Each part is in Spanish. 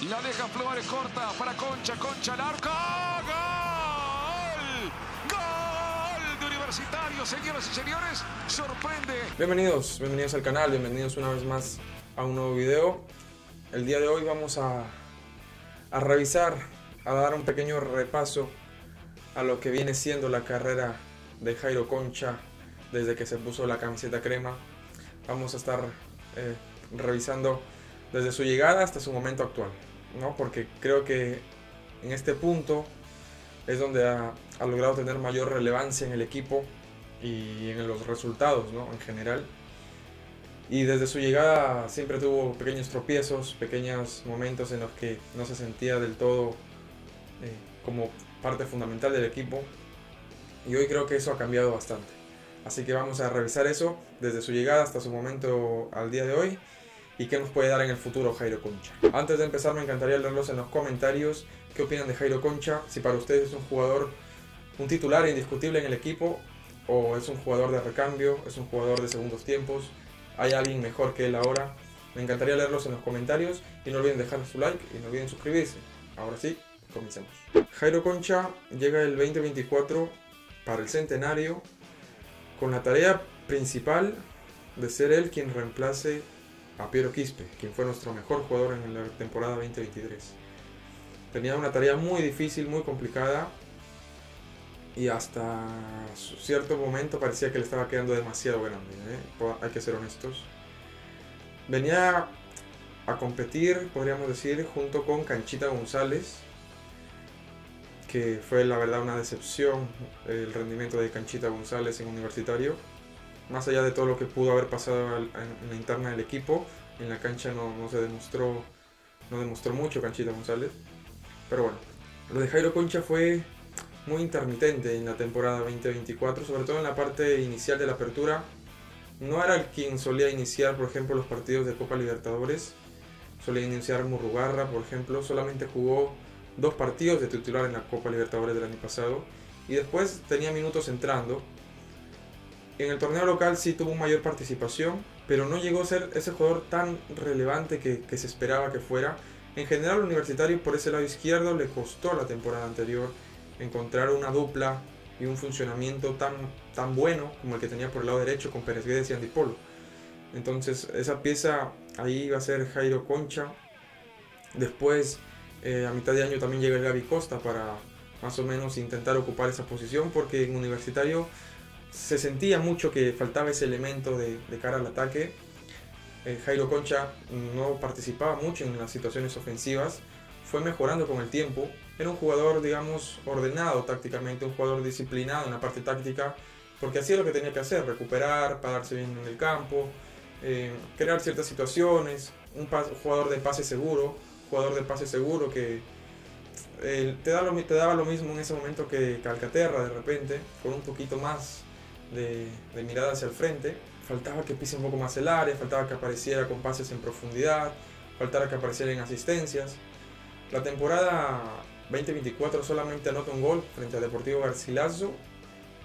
La deja Flores corta para Concha. Concha al arco. ¡Gol! ¡Gol de Universitario, señoras y señores! Sorprende. Bienvenidos al canal, bienvenidos una vez más a un nuevo video. El día de hoy vamos a revisar, a dar un pequeño repaso a lo que viene siendo la carrera de Jairo Concha desde que se puso la camiseta crema. Vamos a estar revisando desde su llegada hasta su momento actual, ¿no? Porque creo que en este punto es donde ha logrado tener mayor relevancia en el equipo y en los resultados, ¿no? En general. Y desde su llegada siempre tuvo pequeños tropiezos, pequeños momentos en los que no se sentía del todo como parte fundamental del equipo. Y hoy creo que eso ha cambiado bastante. Así que vamos a revisar eso desde su llegada hasta su momento al día de hoy y qué nos puede dar en el futuro Jairo Concha. Antes de empezar, me encantaría leerlos en los comentarios qué opinan de Jairo Concha, si para ustedes es un jugador, un titular indiscutible en el equipo, o es un jugador de recambio, es un jugador de segundos tiempos, hay alguien mejor que él ahora. Me encantaría leerlos en los comentarios y no olviden dejar su like y no olviden suscribirse. Ahora sí, comencemos. Jairo Concha llega el 2024 para el centenario con la tarea principal de ser él quien reemplace a Piero Quispe, quien fue nuestro mejor jugador en la temporada 2023. Tenía una tarea muy difícil, muy complicada, y hasta cierto momento parecía que le estaba quedando demasiado grande, hay que ser honestos. Venía a competir, podríamos decir, junto con Canchita González, que fue la verdad una decepción el rendimiento de Canchita González en Universitario. Más allá de todo lo que pudo haber pasado en la interna del equipo, en la cancha no demostró mucho Canchita González. Pero bueno, lo de Jairo Concha fue muy intermitente en la temporada 2024, sobre todo en la parte inicial de la apertura. No era el quien solía iniciar, por ejemplo, los partidos de Copa Libertadores. Solía iniciar Murrugarra, por ejemplo. Solamente jugó 2 partidos de titular en la Copa Libertadores del año pasado y después tenía minutos entrando. En el torneo local sí tuvo mayor participación, pero no llegó a ser ese jugador tan relevante que se esperaba que fuera. En general, Universitario por ese lado izquierdo le costó la temporada anterior encontrar una dupla y un funcionamiento tan bueno como el que tenía por el lado derecho con Pérez Guedes y Andy Polo. Entonces esa pieza ahí iba a ser Jairo Concha. Después a mitad de año también llega el Gaby Costa para más o menos intentar ocupar esa posición, porque en Universitario se sentía mucho que faltaba ese elemento de cara al ataque. Jairo Concha no participaba mucho en las situaciones ofensivas, fue mejorando con el tiempo. Era un jugador, digamos, ordenado tácticamente, un jugador disciplinado en la parte táctica, porque hacía lo que tenía que hacer: recuperar, pararse bien en el campo, crear ciertas situaciones, un jugador de pase seguro que te daba lo mismo en ese momento que Calcaterra de repente, con un poquito más de mirada hacia el frente. Faltaba que pise un poco más el área, faltaba que apareciera con pases en profundidad, faltaba que apareciera en asistencias. La temporada 2024 solamente anota un gol frente al Deportivo Garcilaso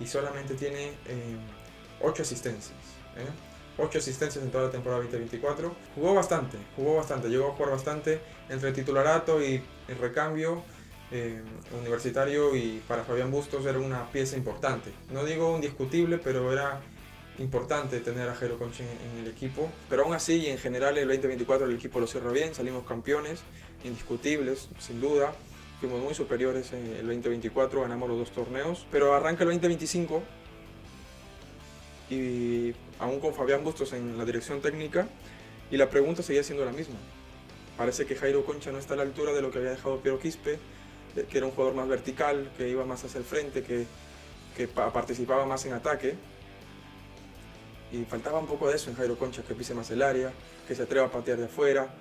y solamente tiene 8 asistencias. 8 asistencias en toda la temporada 2024. Jugó bastante, llegó a jugar bastante entre titularato y el recambio. Universitario, y para Fabián Bustos era una pieza importante. No digo indiscutible, pero era importante tener a Jairo Concha en el equipo. Pero aún así, y en general, el 2024 el equipo lo cerró bien, salimos campeones, indiscutibles, sin duda. Fuimos muy superiores en el 2024, ganamos los 2 torneos. Pero arranca el 2025 y aún con Fabián Bustos en la dirección técnica, y la pregunta seguía siendo la misma. Parece que Jairo Concha no está a la altura de lo que había dejado Piero Quispe, que era un jugador más vertical, que iba más hacia el frente, que participaba más en ataque. Y faltaba un poco de eso en Jairo Concha, que pise más el área, que se atreva a patear de afuera,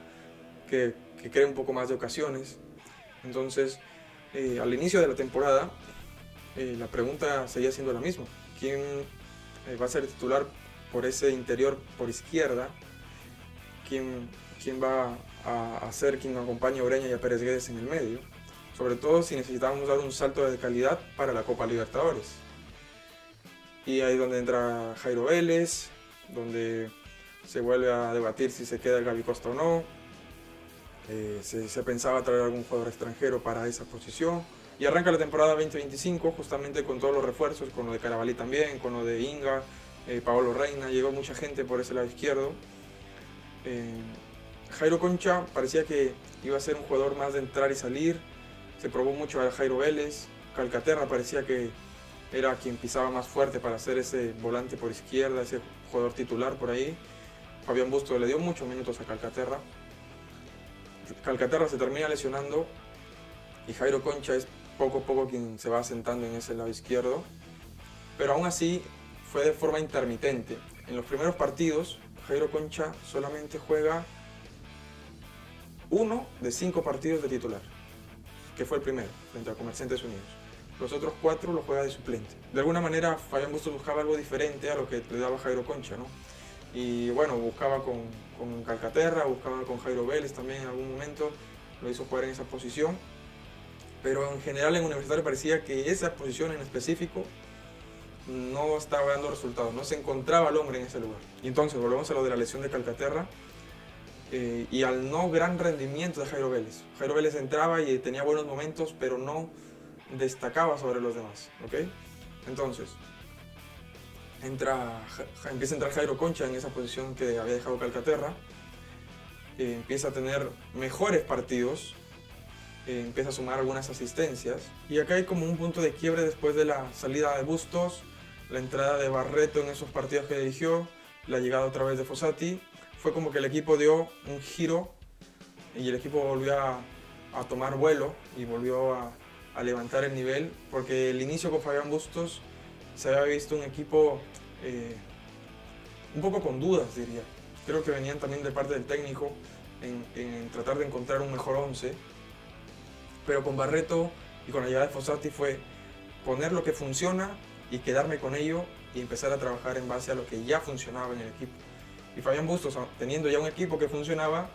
que cree un poco más de ocasiones. Entonces, al inicio de la temporada, la pregunta seguía siendo la misma: ¿quién va a ser titular por ese interior por izquierda? ¿Quién va a ser quien acompañe a Ureña y a Pérez Guedes en el medio? Sobre todo si necesitábamos dar un salto de calidad para la Copa Libertadores. Y ahí es donde entra Jairo Vélez, donde se vuelve a debatir si se queda el Gaby Costa o no. Se pensaba traer algún jugador extranjero para esa posición. Y arranca la temporada 2025 justamente con todos los refuerzos, con lo de Carabalí también, con lo de Inga, Paolo Reina, llegó mucha gente por ese lado izquierdo. Jairo Concha parecía que iba a ser un jugador más de entrar y salir, se probó mucho a Jairo Vélez, Calcaterra parecía que era quien pisaba más fuerte para hacer ese volante por izquierda, ese jugador titular por ahí. Fabián Bustos le dio muchos minutos a Calcaterra. Calcaterra se termina lesionando y Jairo Concha es poco a poco quien se va asentando en ese lado izquierdo, pero aún así fue de forma intermitente. En los primeros partidos Jairo Concha solamente juega 1 de 5 partidos de titular, que fue el primero frente a Comerciantes Unidos. Los otros 4 los juega de suplente. De alguna manera Fabián Bustos buscaba algo diferente a lo que le daba Jairo Concha, ¿no? Y bueno, buscaba con Calcaterra, buscaba con Jairo Vélez también en algún momento, lo hizo jugar en esa posición. Pero en general en Universitario parecía que esa posición en específico no estaba dando resultados, no se encontraba el hombre en ese lugar. Y entonces volvemos a lo de la lesión de Calcaterra y al no gran rendimiento de Jairo Vélez. Jairo Vélez entraba y tenía buenos momentos, pero no destacaba sobre los demás, ¿ok? Entonces empieza a entrar Jairo Concha en esa posición que había dejado Calcaterra, empieza a tener mejores partidos, empieza a sumar algunas asistencias y acá hay como un punto de quiebre después de la salida de Bustos, la entrada de Barreto en esos partidos que dirigió, la llegada otra vez de Fossati. Fue como que el equipo dio un giro y el equipo volvió a tomar vuelo y volvió a levantar el nivel, porque el inicio con Fabián Bustos se había visto un equipo un poco con dudas, diría. Creo que venían también de parte del técnico en tratar de encontrar un mejor 11. Pero con Barreto y con la llegada de Fossati fue poner lo que funciona y quedarme con ello y empezar a trabajar en base a lo que ya funcionaba en el equipo. Y Fabián Bustos, teniendo ya un equipo que funcionaba,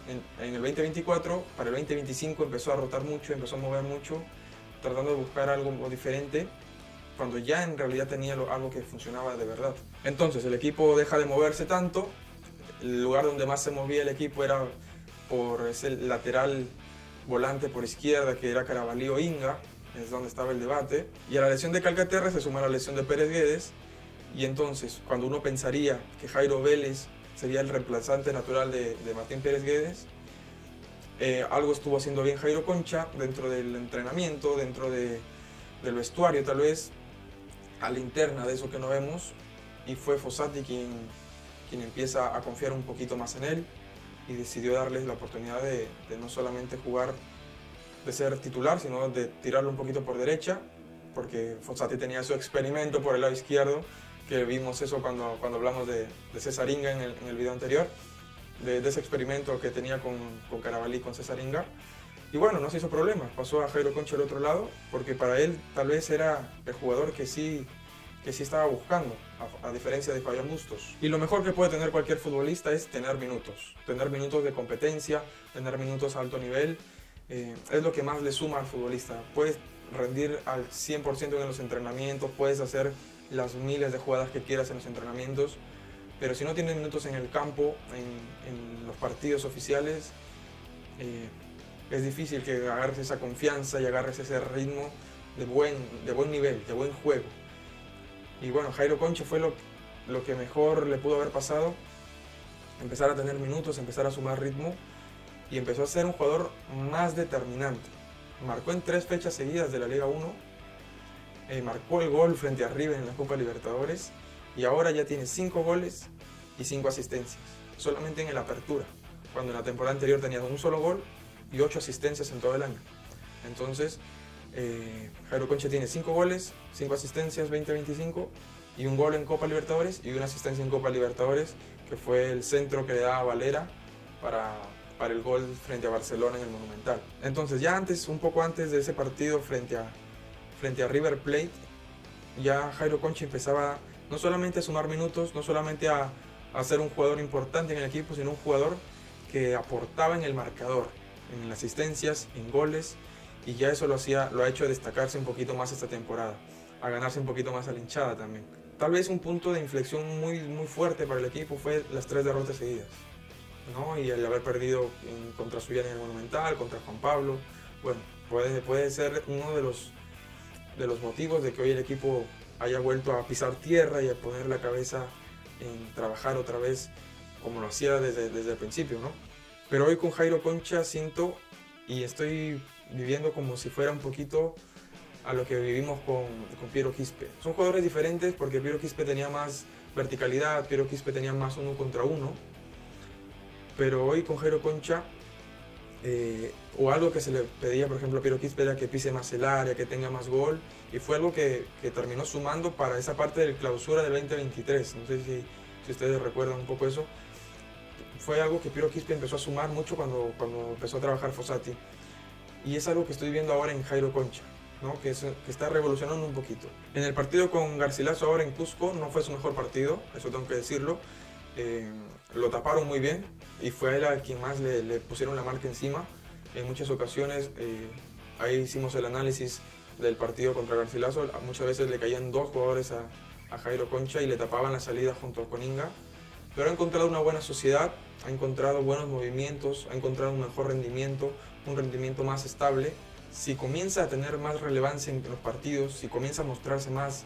en el 2024, para el 2025 empezó a rotar mucho, empezó a mover mucho, tratando de buscar algo diferente, cuando ya en realidad tenía algo que funcionaba de verdad. Entonces el equipo deja de moverse tanto, el lugar donde más se movía el equipo era por ese lateral volante por izquierda, que era Carabalí o Inga, es donde estaba el debate, y a la lesión de Calcaterra se suma la lesión de Pérez Guedes, y entonces cuando uno pensaría que Jairo Vélez sería el reemplazante natural de Martín Pérez Guedes, algo estuvo haciendo bien Jairo Concha dentro del entrenamiento, dentro del vestuario tal vez, a la interna de eso que no vemos, y fue Fossati quien empieza a confiar un poquito más en él, y decidió darles la oportunidad de no solamente jugar, de ser titular, sino de tirarlo un poquito por derecha, porque Fossati tenía su experimento por el lado izquierdo, que vimos eso cuando hablamos de César Inga en el video anterior, de ese experimento que tenía con Carabalí, con César Inga. Y bueno, no se hizo problema, pasó a Jairo Concha al otro lado, porque para él tal vez era el jugador que sí estaba buscando, a diferencia de Fabián Bustos. Y lo mejor que puede tener cualquier futbolista es tener minutos de competencia, tener minutos a alto nivel, es lo que más le suma al futbolista. Puedes rendir al 100% en los entrenamientos, puedes hacer las miles de jugadas que quieras en los entrenamientos, pero si no tienes minutos en el campo, en los partidos oficiales, es difícil que agarres esa confianza y agarres ese ritmo de buen nivel, de buen juego. Y bueno, Jairo Concha fue lo que mejor le pudo haber pasado, empezar a tener minutos, empezar a sumar ritmo, y empezó a ser un jugador más determinante. Marcó en 3 fechas seguidas de la Liga 1, marcó el gol frente a River en la Copa Libertadores, y ahora ya tiene 5 goles y 5 asistencias, solamente en el Apertura, cuando en la temporada anterior tenía un solo gol y 8 asistencias en todo el año. Entonces, Jairo Concha tiene 5 goles, 5 asistencias 20-25, y un gol en Copa Libertadores y una asistencia en Copa Libertadores, que fue el centro que le da a Valera para el gol frente a Barcelona en el Monumental. Entonces ya un poco antes de ese partido frente a River Plate, ya Jairo Concha empezaba no solamente a sumar minutos, no solamente a ser un jugador importante en el equipo, sino un jugador que aportaba en el marcador, en las asistencias, en goles, y ya eso lo ha hecho destacarse un poquito más esta temporada, a ganarse un poquito más a la hinchada también. Tal vez un punto de inflexión muy fuerte para el equipo fue las 3 derrotas seguidas. ¿no? Y el haber perdido contra Suyana en el Monumental, contra Juan Pablo, bueno, puede ser uno de los motivos de que hoy el equipo haya vuelto a pisar tierra y a poner la cabeza en trabajar otra vez como lo hacía desde el principio, ¿no? Pero hoy con Jairo Concha siento y estoy viviendo como si fuera un poquito a lo que vivimos con Piero Quispe. Son jugadores diferentes porque Piero Quispe tenía más verticalidad, Piero Quispe tenía más 1 contra 1, pero hoy con Jairo Concha, o algo que se le pedía, por ejemplo, a Piero Quispe era que pise más el área, que tenga más gol, y fue algo que terminó sumando para esa parte de clausura del 2023. No sé si ustedes recuerdan un poco eso. Fue algo que Piero Quispe empezó a sumar mucho cuando empezó a trabajar Fossati. Y es algo que estoy viendo ahora en Jairo Concha, ¿no? que está revolucionando un poquito. En el partido con Garcilaso ahora en Cusco no fue su mejor partido, eso tengo que decirlo. Lo taparon muy bien y fue a él a quien más le pusieron la marca encima. En muchas ocasiones, ahí hicimos el análisis del partido contra Garcilaso, muchas veces le caían 2 jugadores a Jairo Concha y le tapaban la salida junto con Inga. Pero ha encontrado una buena sociedad, ha encontrado buenos movimientos, ha encontrado un mejor rendimiento, un rendimiento más estable. Si comienza a tener más relevancia en los partidos, si comienza a mostrarse más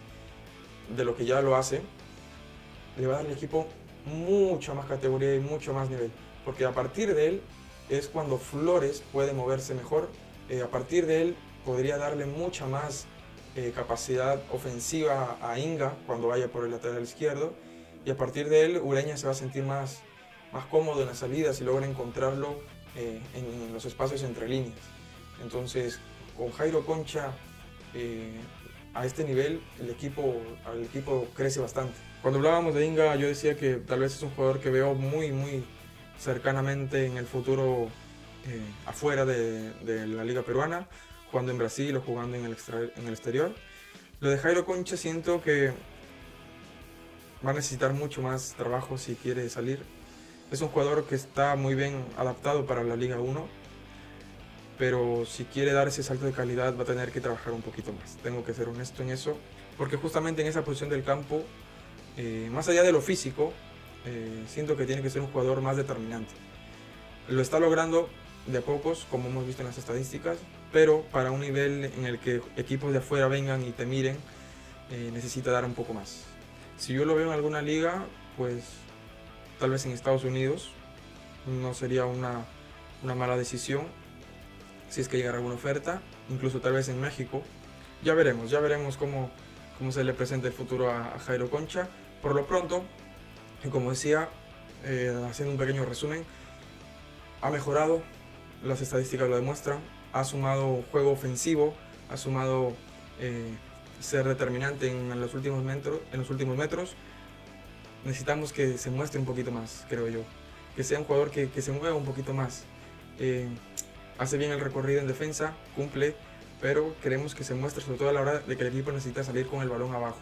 de lo que ya lo hace, le va a dar al equipo mucha más categoría y mucho más nivel. Porque a partir de él es cuando Flores puede moverse mejor, a partir de él podría darle mucha más capacidad ofensiva a Inga cuando vaya por el lateral izquierdo, y a partir de él Ureña se va a sentir más cómodo en las salidas y logra encontrarlo en los espacios entre líneas. Entonces, con Jairo Concha a este nivel, el equipo crece bastante. Cuando hablábamos de Inga, yo decía que tal vez es un jugador que veo muy cercanamente en el futuro afuera de la Liga Peruana, jugando en Brasil o jugando en el exterior. Lo de Jairo Concha siento que va a necesitar mucho más trabajo si quiere salir. Es un jugador que está muy bien adaptado para la Liga 1, pero si quiere dar ese salto de calidad va a tener que trabajar un poquito más. Tengo que ser honesto en eso, porque justamente en esa posición del campo, más allá de lo físico, siento que tiene que ser un jugador más determinante. Lo está logrando de a pocos, como hemos visto en las estadísticas, pero para un nivel en el que equipos de afuera vengan y te miren, necesita dar un poco más. Si yo lo veo en alguna liga, pues tal vez en Estados Unidos no sería una mala decisión si es que llegara alguna oferta, incluso tal vez en México. Ya veremos cómo se le presenta el futuro a Jairo Concha. Por lo pronto, como decía, haciendo un pequeño resumen, ha mejorado, las estadísticas lo demuestran, ha sumado juego ofensivo, ha sumado ser determinante en los últimos metros. Necesitamos que se muestre un poquito más, creo yo, que sea un jugador que se mueva un poquito más. Hace bien el recorrido en defensa, cumple, pero queremos que se muestre sobre todo a la hora de que el equipo necesita salir con el balón abajo.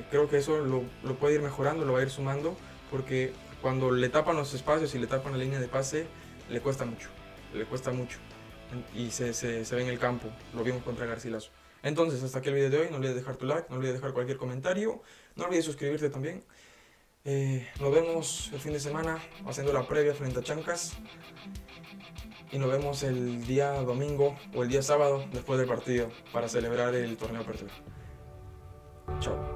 Creo que eso lo puede ir mejorando, lo va a ir sumando, porque cuando le tapan los espacios y le tapan la línea de pase, le cuesta mucho y se ve en el campo. Lo vimos contra Garcilaso. Entonces, hasta aquí el video de hoy. No olvides dejar tu like, no olvides dejar cualquier comentario, no olvides suscribirte también. Nos vemos el fin de semana haciendo la previa frente a Chancas, y nos vemos el día domingo o el día sábado después del partido para celebrar el torneo Apertura. Chao.